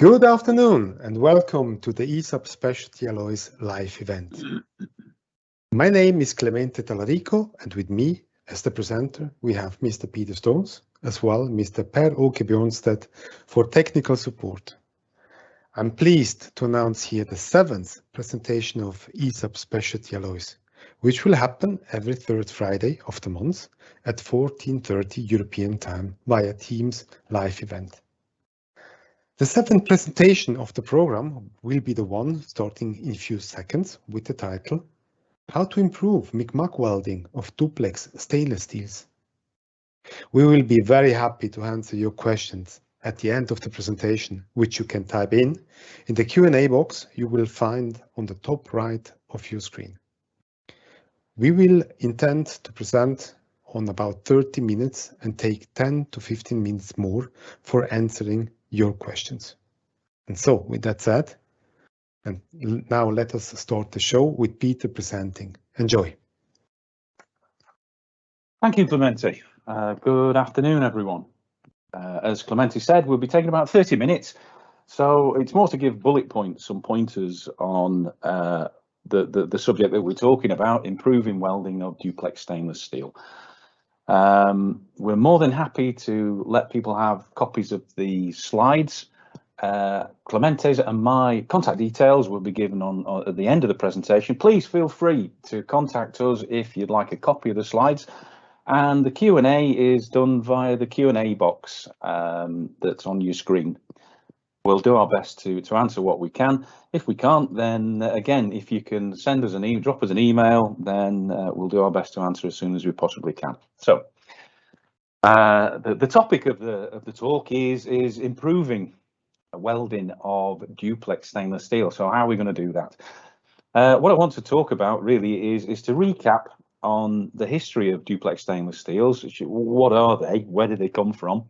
Good afternoon and welcome to the ESAB Specialty Alloys live event. My name is Clemente Talarico and with me as the presenter we have Mr. Peter Stones as well Mr. Per-Åke Bjornstedt for technical support. I'm pleased to announce here the 7th presentation of ESAB Specialty Alloys, which will happen every third Friday of the month at 14:30 European time via Teams live event. The 7th presentation of the program will be the one starting in a few seconds with the title How to Improve MIG Welding of Duplex Stainless Steels. We will be very happy to answer your questions at the end of the presentation, which you can type in the Q&A box you will find on the top right of your screen. We will intend to present on about 30 minutes and take 10 to 15 minutes more for answering your questions. And so with that said, and now let us start the show with Peter presenting. Enjoy. Thank you, Clemente. Good afternoon, everyone. As Clemente said, we'll be taking about 30 minutes. So it's more to give bullet points, some pointers on the subject that we're talking about, improving welding of duplex stainless steel. We're more than happy to let people have copies of the slides. Clemente's and my contact details will be given at the end of the presentation. Please feel free to contact us if you'd like a copy of the slides. And the Q&A is done via the Q&A box that's on your screen. We'll do our best to answer what we can. If we can't, then again, if you can send us drop us an email, then we'll do our best to answer as soon as we possibly can. So the topic of the talk is improving welding of duplex stainless steel. So how are we going to do that? What I want to talk about really is to recap on the history of duplex stainless steels. What are they? Where did they come from?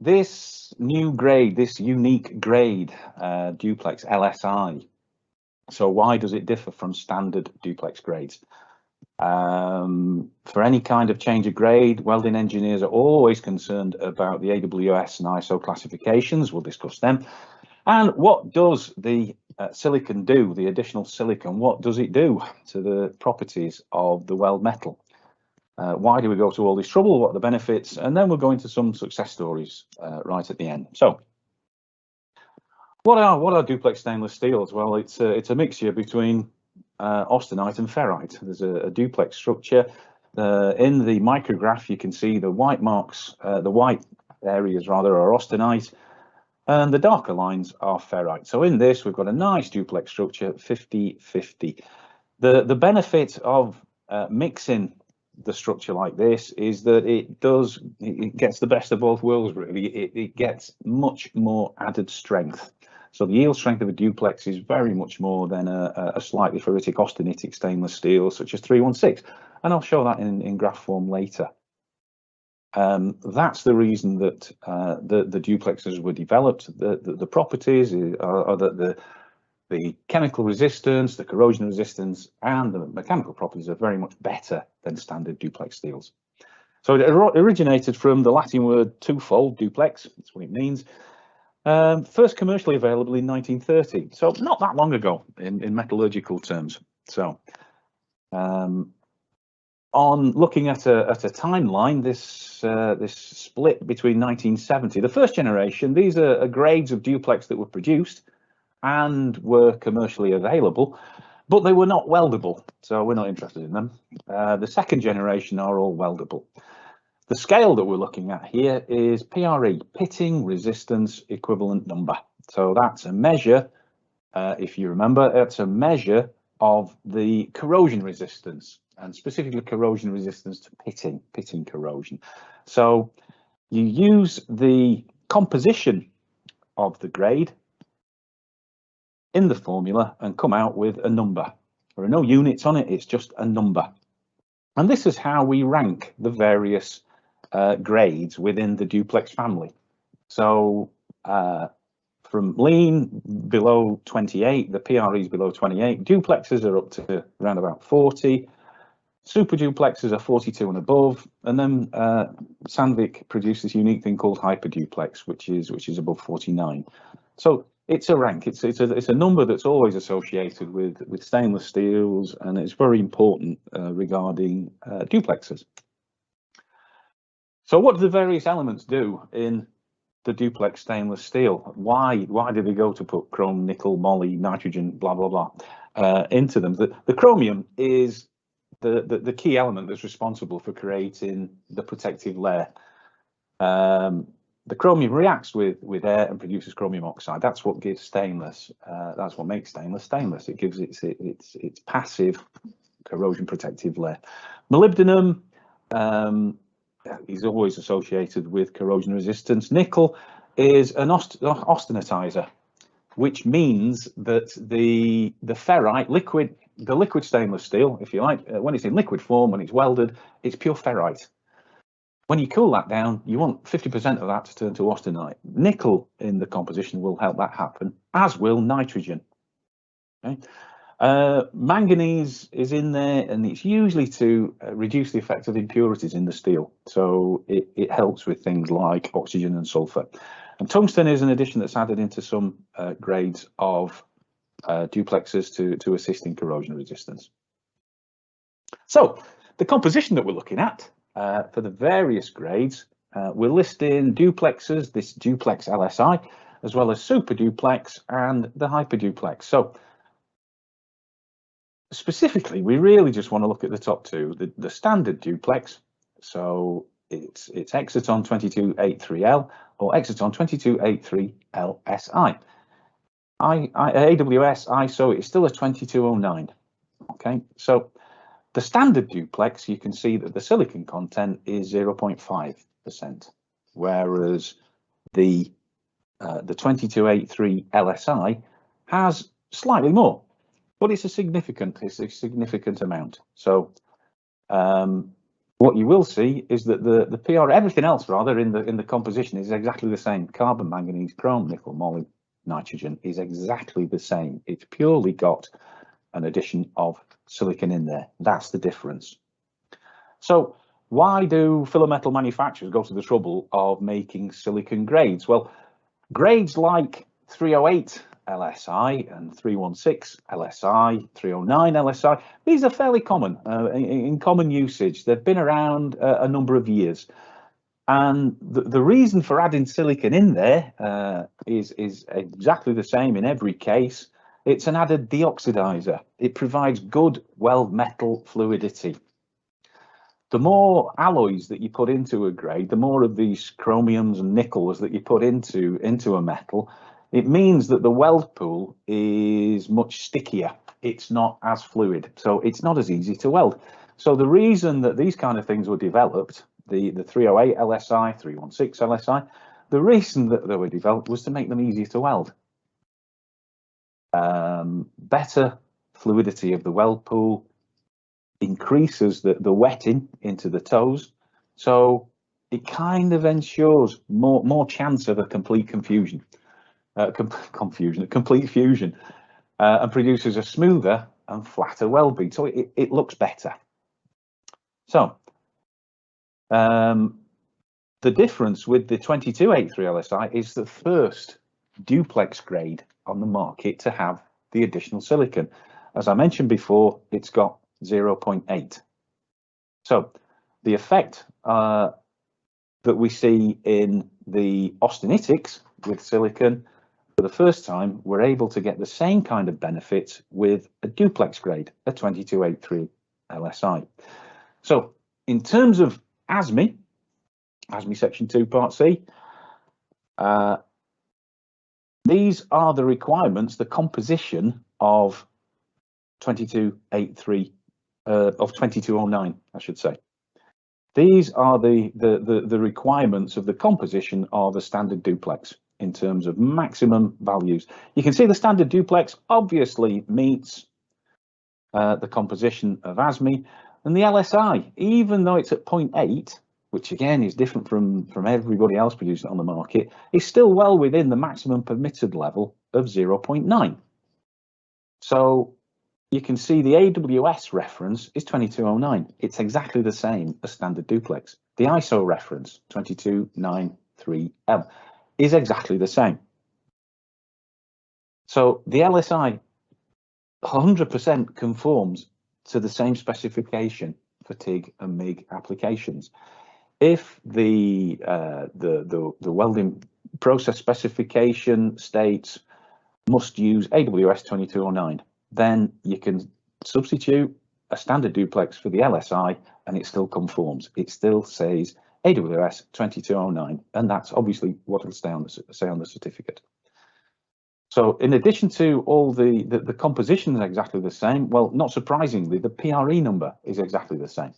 This new grade, this unique grade, duplex LSI. So why does it differ from standard duplex grades? For any kind of change of grade, welding engineers are always concerned about the AWS and ISO classifications. We'll discuss them. And what does the silicon do, the additional silicon, what does it do to the properties of the weld metal? Why do we go to all this trouble? What are the benefits? And then we'll go into some success stories right at the end. So what are duplex stainless steels? Well, it's a mixture between austenite and ferrite. There's a duplex structure. In the micrograph, you can see the white marks, the white areas rather, are austenite, and the darker lines are ferrite. So in this, we've got a nice duplex structure, 50-50. The benefit of mixing the structure like this is that it gets the best of both worlds, really. It gets much more added strength. So the yield strength of a duplex is very much more than a slightly ferritic austenitic stainless steel such as 316, and I'll show that in graph form later. That's the reason that the duplexes were developed. The properties are that the chemical resistance, the corrosion resistance, and the mechanical properties are very much better than standard duplex steels. So it originated from the Latin word twofold, duplex, that's what it means. First commercially available in 1930, so not that long ago in metallurgical terms. So on looking at a timeline, this split between 1970, the first generation, these are grades of duplex that were produced and were commercially available, but they were not weldable, so we're not interested in them. The second generation are all weldable. The scale that we're looking at here is PRE, pitting resistance equivalent number. So that's a measure, if you remember, it's a measure of the corrosion resistance, and specifically corrosion resistance to pitting corrosion. So you use the composition of the grade in the formula and come out with a number. There are no units on it, it's just a number. And this is how we rank the various grades within the duplex family. So from lean below 28, the PREs below 28, duplexes are up to around about 40, Super duplexes are 42 and above, and then Sandvik produced this unique thing called hyper duplex, which is above 49. So it's a rank. It's a number that's always associated with stainless steels, and it's very important regarding duplexes. So what do the various elements do in the duplex stainless steel? Why do they go to put chrome, nickel, moly, nitrogen, blah blah blah into them? The chromium is the key element that's responsible for creating the protective layer. The chromium reacts with air and produces chromium oxide. That's what gives stainless. That's what makes stainless stainless. It gives its passive corrosion protective layer. Molybdenum is always associated with corrosion resistance. Nickel is an austenitizer, which means that the ferrite liquid, the liquid stainless steel, if you like, when it's in liquid form, when it's welded, it's pure ferrite. When you cool that down, you want 50% of that to turn to austenite. Nickel in the composition will help that happen, as will nitrogen. Okay. Manganese is in there, and it's usually to reduce the effect of impurities in the steel. So it helps with things like oxygen and sulfur. And tungsten is an addition that's added into some grades of duplexes to assist in corrosion resistance. So the composition that we're looking at for the various grades, we're listing duplexes, this duplex LSI, as well as super duplex and the hyper duplex. So specifically, we really just want to look at the top two, the standard duplex. So it's Exaton 2283L or Exaton 2283LSI. AWS ISO is still a 2209. Okay, so the standard duplex, you can see that the silicon content is 0.5%, whereas the 2283 LSI has slightly more, but it's a significant amount. So what you will see is that the PR, everything else rather in the composition is exactly the same. Carbon, manganese, chrome, nickel, moly, nitrogen is exactly the same. It's purely got an addition of silicon in there. That's the difference. So why do filler metal manufacturers go to the trouble of making silicon grades? Well, grades like 308 LSI and 316 LSI, 309 LSI, these are fairly common in common usage. They've been around a number of years. And the reason for adding silicon in there is exactly the same in every case. It's an added deoxidizer. It provides good weld metal fluidity. The more alloys that you put into a grade, the more of these chromiums and nickels that you put into a metal, it means that the weld pool is much stickier. It's not as fluid, so it's not as easy to weld. So the reason that these kind of things were developed, the 308 LSI, 316 LSI, the reason that they were developed was to make them easier to weld. Better fluidity of the weld pool increases the wetting into the toes, so it kind of ensures more chance of a complete complete fusion, and produces a smoother and flatter weld bead, so it looks better. So the difference with the 2283 LSI is the first duplex grade on the market to have the additional silicon. As I mentioned before, it's got 0.8. So the effect that we see in the austenitics with silicon, for the first time, we're able to get the same kind of benefits with a duplex grade, a 2283 LSI. So in terms of ASME Section 2 Part C, these are the requirements, the composition of 2283 of 2209, I should say. These are the requirements of the composition of a standard duplex in terms of maximum values. You can see the standard duplex obviously meets the composition of ASME, and the LSI, even though it's at 0.8, which again is different from everybody else producing on the market, is still well within the maximum permitted level of 0.9. So you can see the AWS reference is 2209. It's exactly the same as standard duplex. The ISO reference, 2293L, is exactly the same. So the LSI 100% conforms to the same specification for TIG and MIG applications. If the welding process specification states must use AWS 2209, then you can substitute a standard duplex for the LSI and it still conforms. It still says AWS 2209, and that's obviously what will say on the certificate. So in addition to all the composition is exactly the same, well, not surprisingly, the PRE number is exactly the same.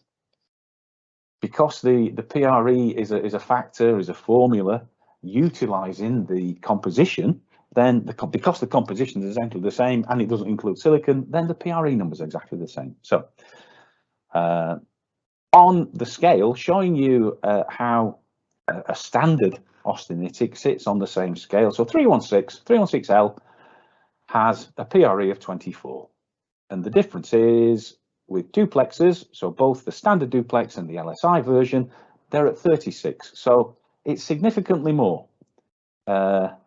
Because the PRE is a factor, is a formula utilizing the composition, then because the composition is exactly the same and it doesn't include silicon, then the PRE number is exactly the same. So on the scale, showing you how a standard austenitic sits on the same scale. So 316L has a PRE of 24. And the difference is with duplexes, so both the standard duplex and the LSI version, they're at 36. So it's significantly more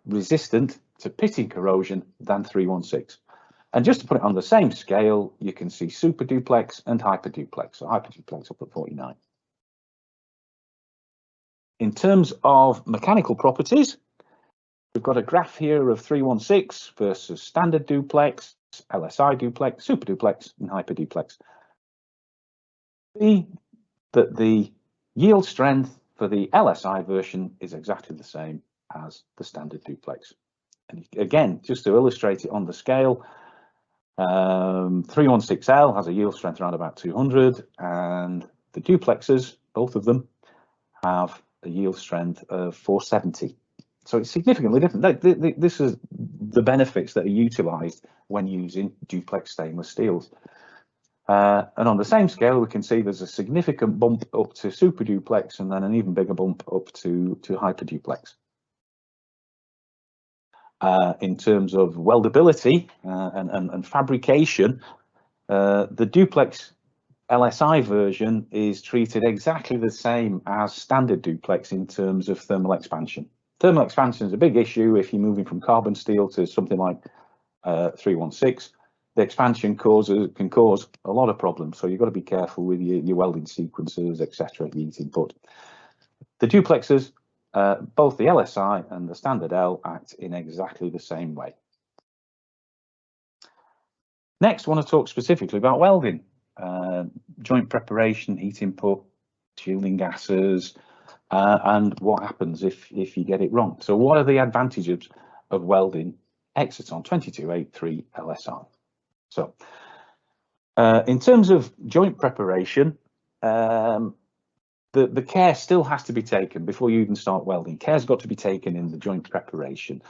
resistant to pitting corrosion than 316. And just to put it on the same scale, you can see super duplex and hyper duplex. So hyper duplex up at 49. In terms of mechanical properties, we've got a graph here of 316 versus standard duplex, LSI duplex, super duplex, and hyper duplex. See that the yield strength for the LSI version is exactly the same as the standard duplex. And again, just to illustrate it on the scale, 316L has a yield strength around about 200, and the duplexes, both of them, have a yield strength of 470. So it's significantly different. This is the benefits that are utilized when using duplex stainless steels. And on the same scale, we can see there's a significant bump up to super duplex and then an even bigger bump up to hyper duplex. In terms of weldability and fabrication, the duplex LSI version is treated exactly the same as standard duplex in terms of thermal expansion. Thermal expansion is a big issue if you're moving from carbon steel to something like 316. The expansion can cause a lot of problems, so you've got to be careful with your welding sequences, etc. Heating. But the duplexes, both the LSI and the standard L, act in exactly the same way. Next, I want to talk specifically about welding, joint preparation, heat input, shielding gases, and what happens if you get it wrong. So what are the advantages of welding Exaton 2283 LSI? So in terms of joint preparation, the care still has to be taken before you even start welding. Care's got to be taken in the joint preparation.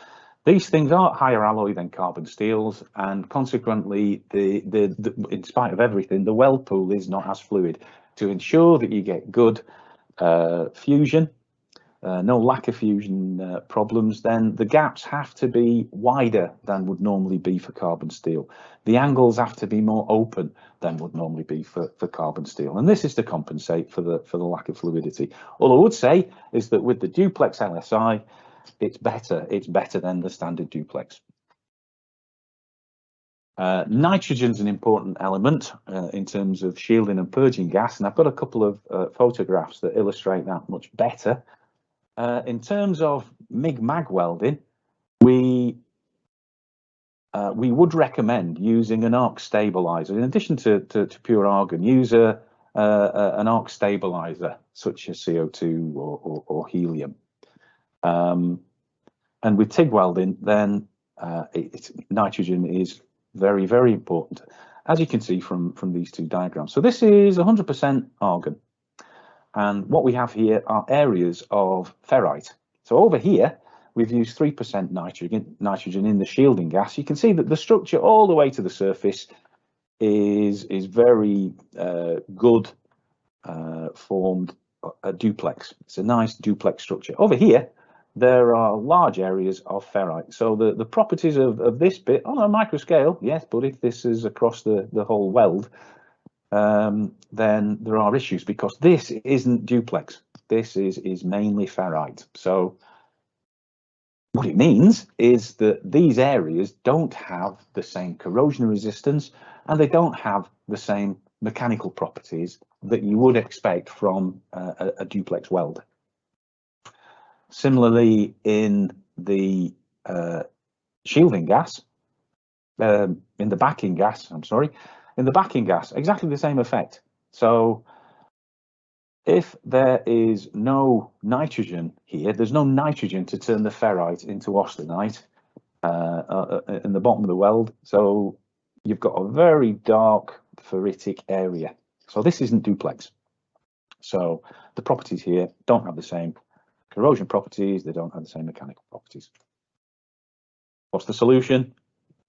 These things are higher alloy than carbon steels, and consequently, in spite of everything, the weld pool is not as fluid. To ensure that you get good fusion, no lack of fusion problems, then the gaps have to be wider than would normally be for carbon steel. The angles have to be more open than would normally be for carbon steel, and this is to compensate for the lack of fluidity. All I would say is that with the duplex LSI, it's better than the standard duplex. Nitrogen's an important element in terms of shielding and purging gas, and I've got a couple of photographs that illustrate that much better. In terms of MIG-MAG welding, we would recommend using an arc stabilizer. In addition to pure argon, use an arc stabilizer such as CO2 or helium. And with TIG welding, then nitrogen is very, very important, as you can see from these two diagrams. So this is 100% argon. And what we have here are areas of ferrite. So over here, we've used 3% nitrogen in the shielding gas. You can see that the structure all the way to the surface is very good formed duplex. It's a nice duplex structure. Over here, there are large areas of ferrite. So the properties of this bit on a micro scale, yes, but if this is across the whole weld, then there are issues, because this isn't duplex. This is mainly ferrite. So what it means is that these areas don't have the same corrosion resistance, and they don't have the same mechanical properties that you would expect from a duplex weld. Similarly, in the shielding gas, in the backing gas, in the backing gas, exactly the same effect. So if there is no nitrogen here, there's no nitrogen to turn the ferrite into austenite in the bottom of the weld. So you've got a very dark ferritic area. So this isn't duplex. So the properties here don't have the same corrosion properties. They don't have the same mechanical properties. What's the solution?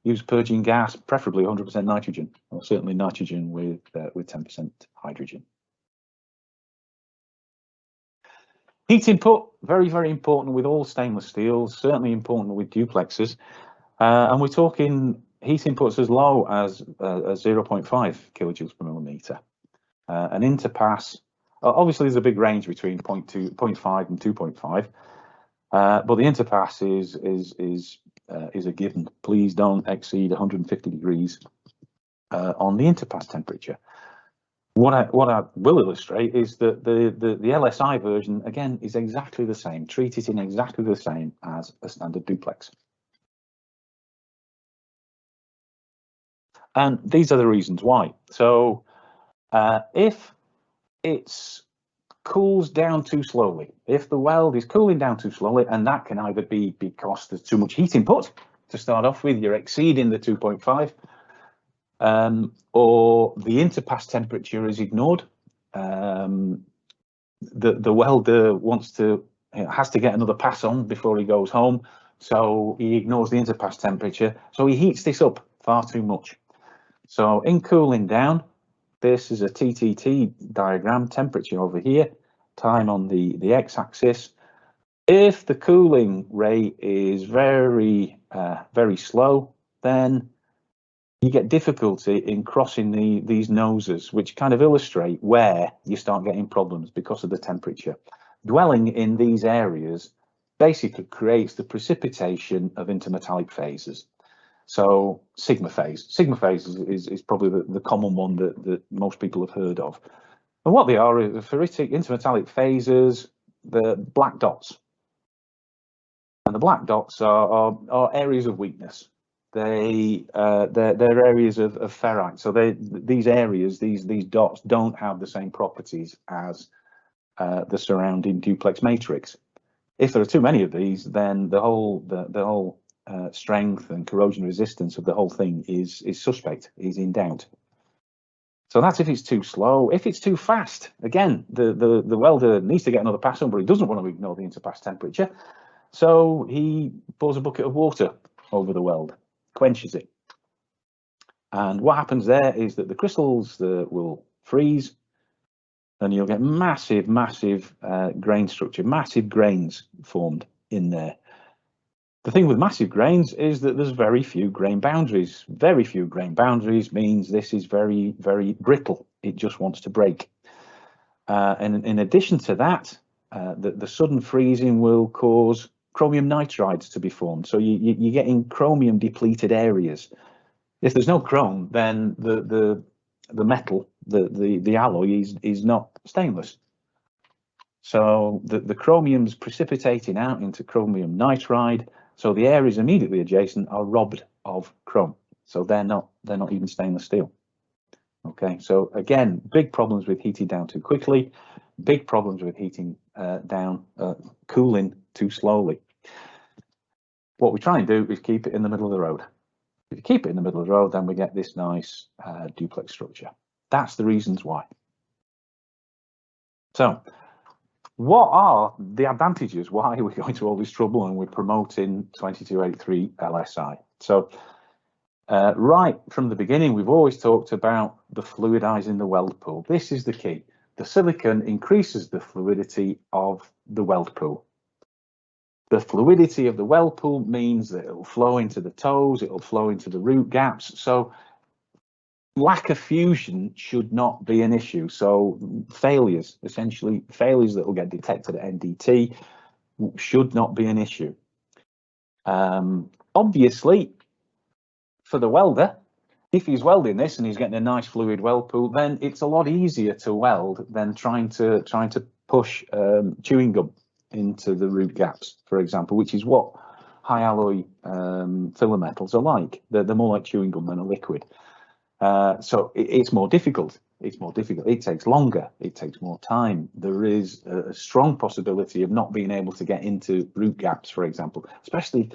Use purging gas, preferably 100% nitrogen, or certainly nitrogen with 10% hydrogen. Heat input, very, very important with all stainless steels, certainly important with duplexes. And we're talking heat inputs as low as 0.5 kilojoules per millimeter. An interpass, obviously there's a big range between 0.5 and 2.5, but the interpass is a given. Please don't exceed 150 degrees on the interpass temperature. What I will illustrate is that the LSI version, again, is exactly the same. Treat it in exactly the same as a standard duplex. And these are the reasons why. So if it cools down too slowly, if the weld is cooling down too slowly, and that can either be because there's too much heat input to start off with, you're exceeding the 2.5, or the interpass temperature is ignored. The welder has to get another pass on before he goes home, so he ignores the interpass temperature, so he heats this up far too much. So in cooling down, this is a TTT diagram, temperature over here, time on the x-axis. If the cooling rate is very slow, then you get difficulty in crossing these noses, which kind of illustrate where you start getting problems because of the temperature. Dwelling in these areas basically creates the precipitation of intermetallic phases. So sigma phase is probably the common one that most people have heard of. And what they are ferritic intermetallic phases, the black dots. And the black dots are areas of weakness. They're areas of ferrite. So these areas, these dots don't have the same properties as the surrounding duplex matrix. If there are too many of these, then the whole strength and corrosion resistance of the whole thing is suspect, is in doubt. So that's if it's too slow. If it's too fast, again, the welder needs to get another pass on, but he doesn't want to ignore the interpass temperature. So he pours a bucket of water over the weld, quenches it. And what happens there is that the crystals will freeze, and you'll get massive grain structure, massive grains formed in there. The thing with massive grains is that there's very few grain boundaries. Very few grain boundaries means this is very, very brittle. It just wants to break. And in addition to that, the sudden freezing will cause chromium nitrides to be formed. So you're getting chromium depleted areas. If there's no chrome, then the metal, the alloy is not stainless. So the chromium's precipitating out into chromium nitride. So the areas immediately adjacent are robbed of chrome. So they're not even stainless steel. Okay, so again, big problems with heating down too quickly, big problems with heating cooling too slowly. What we try and do is keep it in the middle of the road. If you keep it in the middle of the road, then we get this nice duplex structure. That's the reasons why. So what are the advantages? Why are we going through all this trouble and we're promoting 2283 LSI? So right from the beginning, we've always talked about the fluidizing the weld pool. This is the key. The silicon increases the fluidity of the weld pool. The fluidity of the weld pool means that it'll flow into the toes, it'll flow into the root gaps. So lack of fusion should not be an issue. So failures, essentially failures that will get detected at NDT, should not be an issue. Obviously, for the welder, if he's welding this and he's getting a nice fluid weld pool, then it's a lot easier to weld than trying to push chewing gum into the root gaps, for example, which is what high alloy filler metals are like. They're more like chewing gum than a liquid. So it's more difficult. It's more difficult. It takes longer. It takes more time. There is a strong possibility of not being able to get into root gaps, for example, especially,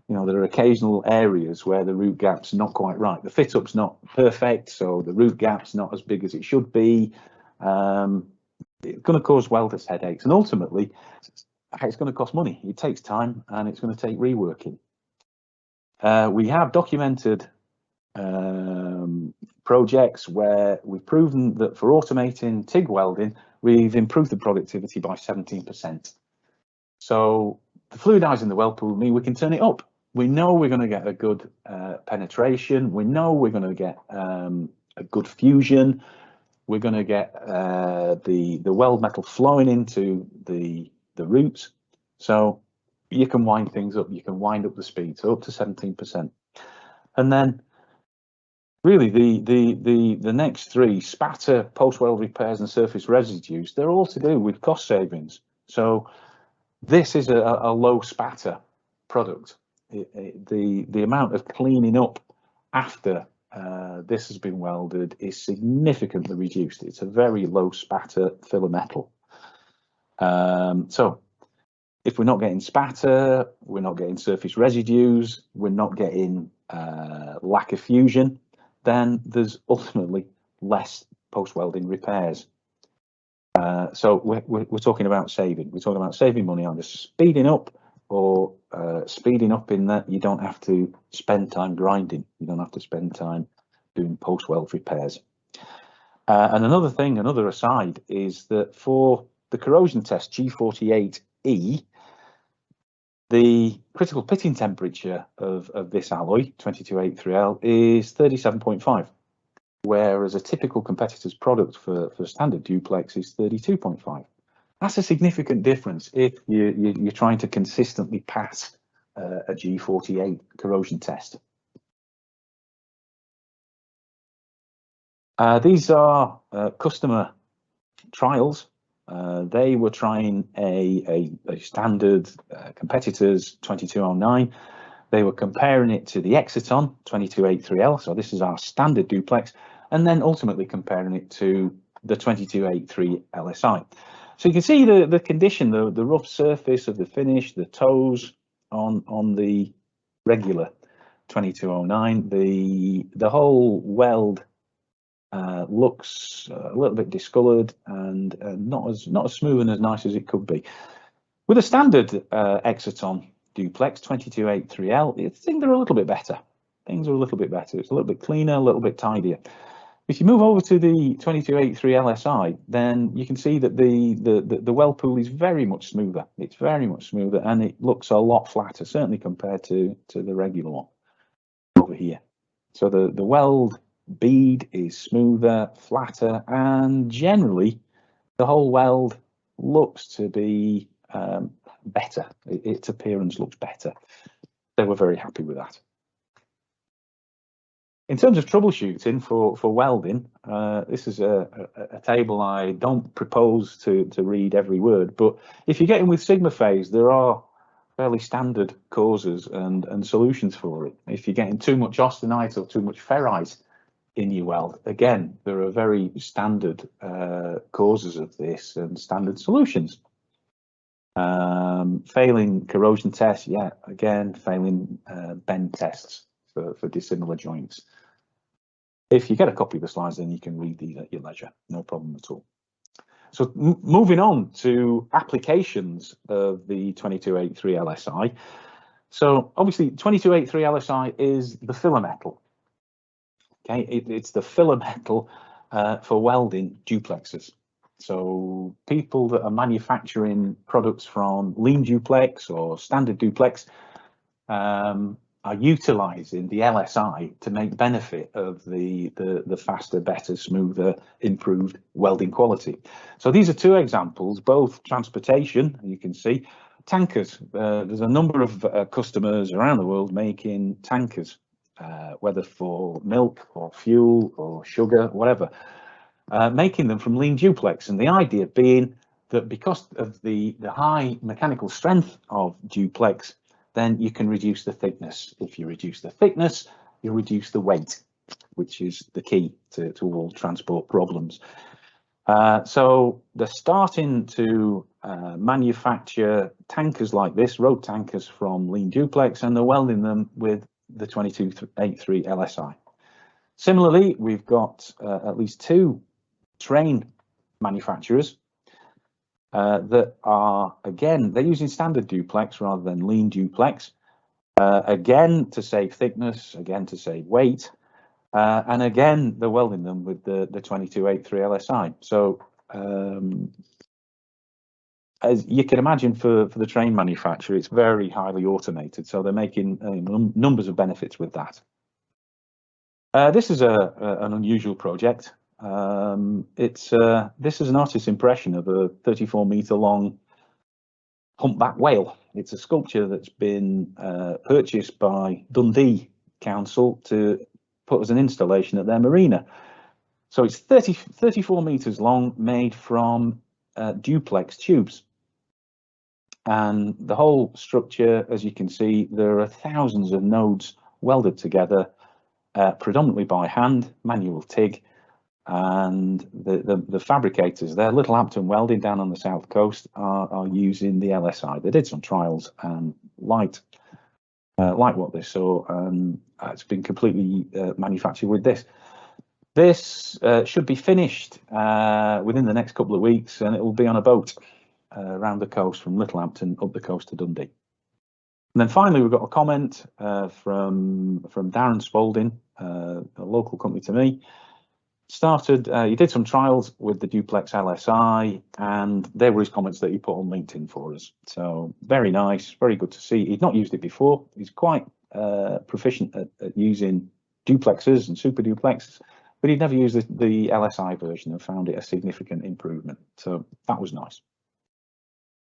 you know, there are occasional areas where the root gap's not quite right. The fit up's not perfect, so the root gap's not as big as it should be. It's going to cause welders headaches, and ultimately, it's going to cost money. It takes time, and it's going to take reworking. We have documented projects where we've proven that for automating TIG welding, we've improved the productivity by 17%. So the fluidizing the weld pool means we can turn it up. We know we're going to get a good penetration. We know we're going to get a good fusion. We're going to get the weld metal flowing into the roots. So you can wind things up. You can wind up the speed, so up to 17%. And then really the next three, spatter, post-weld repairs and surface residues, they're all to do with cost savings. So this is a low spatter product. The amount of cleaning up after this has been welded is significantly reduced. It's a very low spatter filler metal. So if we're not getting spatter, we're not getting surface residues, we're not getting lack of fusion, then there's ultimately less post-welding repairs. So we're talking about saving. We're talking about saving money on just speeding up, or speeding up in that you don't have to spend time grinding. You don't have to spend time doing post-weld repairs. And another aside is that for the corrosion test G48E, the critical pitting temperature of this alloy, 2283L, is 37.5, whereas a typical competitor's product for standard duplex is 32.5. That's a significant difference if you're trying to consistently pass a G48 corrosion test. These are customer trials. They were trying a standard competitor's 2209. They were comparing it to the Exaton 2283L, so this is our standard duplex, and then ultimately comparing it to the 2283 LSI. So you can see the condition, the rough surface of the finish, the toes on the regular 2209. The whole weld looks a little bit discoloured and not as smooth and as nice as it could be. With a standard Exaton duplex 2283L, I think they're a little bit better. Things are a little bit better. It's a little bit cleaner, a little bit tidier. If you move over to the 2283 LSI, then you can see that the weld pool is very much smoother. It's very much smoother, and it looks a lot flatter, certainly compared to the regular one over here. So the weld bead is smoother, flatter, and generally the whole weld looks to be better. Its appearance looks better. They were very happy with that. In terms of troubleshooting for welding, this is a table I don't propose to read every word, but if you're getting with sigma phase, there are fairly standard causes and solutions for it. If you're getting too much austenite or too much ferrite in your weld, again, there are very standard causes of this and standard solutions. Failing corrosion tests, yeah, again, failing bend tests for dissimilar joints. If you get a copy of the slides, then you can read these at your leisure, no problem at all. So moving on to applications of the 2283 LSI. So obviously 2283 LSI is the filler metal. Okay, it's the filler metal for welding duplexes. So people that are manufacturing products from lean duplex or standard duplex are utilizing the LSI to make benefit of the faster, better, smoother, improved welding quality. So these are two examples, both transportation, you can see, tankers. There's a number of customers around the world making tankers, whether for milk or fuel or sugar, whatever, making them from lean duplex. And the idea being that because of the high mechanical strength of duplex, then you can reduce the thickness. If you reduce the thickness, you reduce the weight, which is the key to all transport problems. So they're starting to manufacture tankers like this, road tankers from lean duplex, and they're welding them with the 2283 LSI. Similarly, we've got at least two train manufacturers that are, again, they're using standard duplex rather than lean duplex, again to save thickness, again to save weight, and again they're welding them with the 2283 LSI. So as you can imagine, for the train manufacturer, it's very highly automated, so they're making numbers of benefits with that. This is an unusual project. This is an artist's impression of a 34-meter long humpback whale. It's a sculpture that's been purchased by Dundee Council to put as an installation at their marina. So it's 34 meters long, made from duplex tubes. And the whole structure, as you can see, there are thousands of nodes welded together, predominantly by hand, manual TIG. And the fabricators there, Little Hampton Welding down on the south coast, are using the LSI. They did some trials and liked what they saw, and it's been completely manufactured with this. This should be finished within the next couple of weeks, and it will be on a boat around the coast from Little Hampton up the coast to Dundee. And then finally, we've got a comment from Darren Spalding, a local company to me. He did some trials with the duplex LSI, and there were his comments that he put on LinkedIn for us. So very nice, very good to see. He'd not used it before. He's quite proficient at using duplexes and super duplexes, but he'd never used the LSI version and found it a significant improvement. So that was nice.